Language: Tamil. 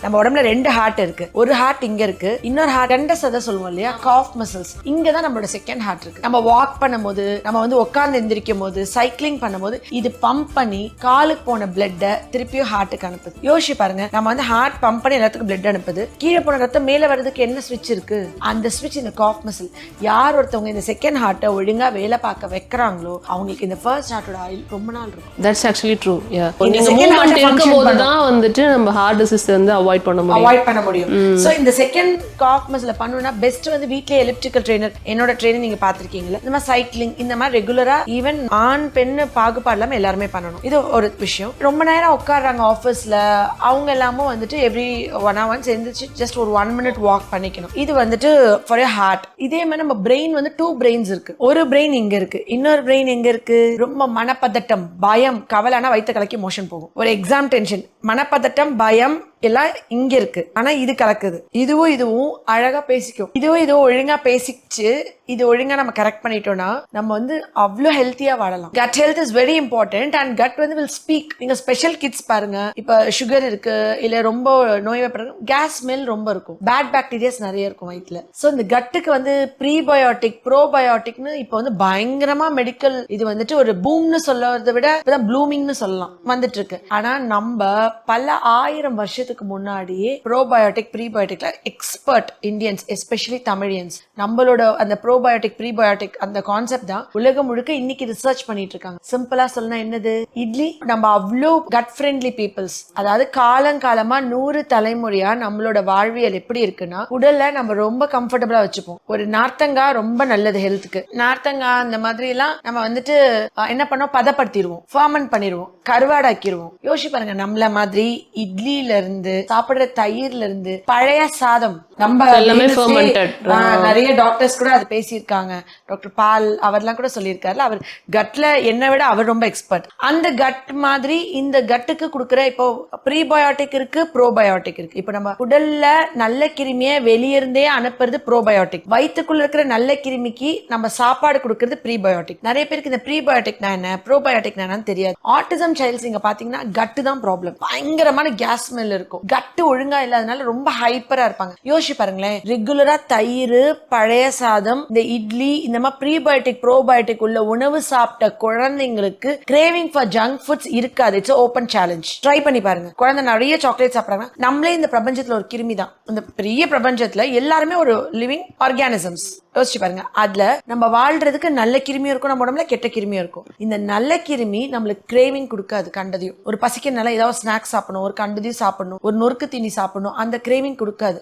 நம்ம உடம்புல 2 ஹார்ட் இருக்கு. ஒரு ஹார்ட் இங்க இருக்கு, இன்னொரு ஹார்ட் சதை சொல்லுவோம் இல்லையா, காஃப் மசில்ஸ், இங்க தான் நம்மளோட செகண்ட் ஹார்ட் இருக்கு. நம்ம வாக் பண்ணும்போது, நம்ம வந்து உட்கார்ந்து எந்திரிக்கும் போது, சைக்கிளிங் பண்ணும்போது இது பம்ப் பண்ணி காலுக்கு போன பிளட்டை திருப்பியும் ஹார்ட்டுக்கு அனுப்புது. யோசிச்சு பாருங்க, நம்ம வந்து ஹார்ட் பம்ப் பண்ணி எல்லாத்துக்கும் பிளட் அனுப்புது, கீழே போன ரத்தம் மேல வர்றதுக்கு என்ன ஸ்விட்ச் இருக்கு? அந்த ஸ்விட்ச் இந்த காஃப் மசில். யார் ஒருத்தவங்க இந்த செகண்ட் ஹார்ட்டை ஒழுங்கா வேலை பார்க்க வைக்கிறாங்களோ அவங்களுக்கு இந்த ஃபர்ஸ்ட் ஹார்ட்டோட ஆயில் ரொம்ப நாள் இருக்கும். That's actually true. நீங்க மூவ்மெண்ட் இருக்கும்போது தான் வந்துட்டு நம்ம ஹார்ட் டிசீஸ் வந்து அவாய்ட் பண்ண முடியும். சோ இந்த செகண்ட் காஃப் மசில் பண்ணனும்னா பெஸ்ட் வந்து வீட்லயே எலிப்டிக்கல் ட்ரெய்னர், என்னோட ட்ரெய்னர் நீங்க பாத்திருக்கீங்களா, இந்த மாதிரி சைக்கிளிங், இந்த மாதிரி ரெகுலரா ஈவன் ஆண் பெண் பாகுபாடு இல்லாம எல்லாருமே பண்ணணும். இது ஒரு விஷயம். ரொம்ப நேரம் உட்கார்றாங்க ஆபீஸ்ல, அவங்க எல்லாமும் வந்துட்டு எவ்ரி 1 hour எந்திரிச்சு ஜஸ்ட் ஒரு 1 minute வாக் பண்ணிக்கணும். இது வந்துட்டு ஃபார் யோர் ஹார்ட். இதே மாதிரி நம்ம பிரெயின் வந்து 2 brains இருக்கு. ஒரு பிரெயின் இங்க இருக்கு, இன்னொரு பிரெயின் எங்க இருக்கு? ரொம்ப மனப்பதட்டம், பயம், கவலைனா வயிற்று கலக்கி மோஷன் போகும். ஒரு எக்ஸாம் டென்ஷன், மனப்பதட்டம், பயம் எல்லாம் இங்க இருக்கு, ஆனா இது கலக்குது. இதுவும் அழகா பேசிக்கும், இதுவும் ஒழுங்கா பேசிச்சு. இது ஒழுங்கா நம்ம கரெக்ட் பண்ணிட்டோம்னா நம்ம வந்து அவ்வளவு ஹெல்த்தியா வாழலாம். Cut health is very important and cut வந்து வில் ஸ்பீக். நீங்க ஸ்பெஷல் கிட்ஸ் பாருங்க, இப்ப சுகர் இருக்கு இல்ல ரொம்ப நோய்வாய்ப்படுறாங்க, கேஸ் ஸ்மெல் ரொம்ப இருக்கும், பேட் பாக்டீரியாஸ் நிறைய இருக்கும் வயிற்றுல. சோ இந்த கட்டுக்கு வந்து ப்ரீபயோட்டிக், ப்ரோபயோட்டிக்னு இப்ப வந்து பயங்கரமா மெடிக்கல் இது வந்துட்டு ஒரு பூம்னு சொல்றதை விட இப்பதான் ப்ளூமிங்னு சொல்லலாம் வந்துட்டு இருக்கு. ஆனா நம்ம பல 1000 வருஷத்துக்கு முன்னாடியே ப்ரோபயோட்டிக், ப்ரீபயோட்டிக்ல எக்ஸ்பர்ட் இந்தியன்ஸ், எஸ்பெஷலி தமிழியன்ஸ், நம்மளோட அந்த ப்ரோபயோட்டிக், ப்ரீபயோட்டிக் அந்த கான்செப்ட் தான் உலகம் முழுக்க இன்னைக்கு ரிசர்ச் பண்ணிட்டு இருக்காங்க. சிம்பிளா சொல்லனா என்னது, இட்லி. நம்ம அவ்வளோ கட் ஃப்ரெண்ட்லி பீப்புள்ஸ், அதாவது காலங்காலமா 100 தலைமுறையா நம்மளோட வாழ்வியல் எப்படி இருக்குன்னா, உடல்ல நம்ம ரொம்ப கம்ஃபர்டபுளா வச்சுப்போம். ஒரு நார்த்தங்காய் ரொம்ப நல்லது ஹெல்த்துக்கு. நார்த்தங்காய் அந்த மாதிரி எல்லாம் நம்ம வந்துட்டு என்ன பண்ணோம், பதப்படுத்திடுவோம், ஃபர்மெண்ட் பண்ணிடுவோம், கருவாடாக்கிடுவோம். யோசிச்சு பாருங்க, நம்மள மாதிரி இட்லில இருந்து சாப்பிடுற தயிர்ல இருந்து பழைய சாதம், நம்ம எல்லாமே ஃபர்மெண்டட். நிறைய டாக்டர்ஸ் கூட அது பேசியிருக்காங்க. டாக்டர் பால் அவர்லாம் கூட சொல்லியிருக்காரு, அவர் கட்ல என்னை விட அவர் ரொம்ப எக்ஸ்பர்ட். அந்த கட் மாதிரி இந்த கட்டுக்கு கொடுக்குற இப்போ ப்ரீபயோட்டிக் இருக்கு, ப்ரோபயோட்டிக் இருக்கு. இப்போ நம்ம உடல்ல நல்ல கிருமியை வெளியிருந்தே அனுப்புறது ப்ரோபயோட்டிக், வயிற்றுக்குள்ள இருக்கிற நல்ல கிருமிக்கு நம்ம சாப்பாடு கொடுக்கறது ப்ரீபயோட்டிக். நிறைய பேருக்கு இந்த ப்ரீபயோட்டிக்னா என்ன, ப்ரோபயோட்டிக்னா என்னன்னு தெரியாது. ஆட்டிசம் சைல்ட்ஸ் இங்க பாத்தீங்கன்னா கட்டு தான் ப்ராப்ளம். பயங்கரமான கேஸ் ஸ்மெல் இருக்கும், கட்டு ஒழுங்கா இல்லாதனால ரொம்ப ஹைப்பரா இருப்பாங்க. யோசிச்சு பாருங்களேன், ரெகுலரா தயிர், பழைய சாதம், இந்த இட்லி, இந்த மாதிரி ப்ரீபயோட்டிக், ப்ரோபயோட்டிக் உள்ள உணவு சாப்பிட்ட குழந்தைங்களுக்கு கிரேவிங் ஃபார் ஜங்க் ஃபுட்ஸ் இருக்காது. It's open challenge. ட்ரை பண்ணி பாருங்க. குழந்தை நிறைய சாக்லேட் சாப்பிடுறாங்க, நம்மளே இந்த பிரபஞ்சத்துல ஒரு கிருமி தான். இந்த பெரிய பிரபஞ்சத்துல எல்லாருமே ஒரு லிவிங் ஆர்கானிசம்ஸ். யோசிச்சு பாருங்க, அதுல நம்ம வாழ்றதுக்கு நல்ல கிருமியும் இருக்கும், நம்ம உடம்புல கெட்ட கிருமியும் இருக்கும். இந்த நல்ல கிருமி நம்மளுக்கு கிரேவிங் கொடுக்காது. கண்டதையும் ஒரு பசிக்கிறதுனால ஏதாவது ஸ்நாக்ஸ் சாப்பிடணும், ஒரு கண்டதையும் சாப்பிடணும், ஒரு நொறுக்கு தீனி சாப்பிடணும், அந்த கிரேவிங் கொடுக்காது.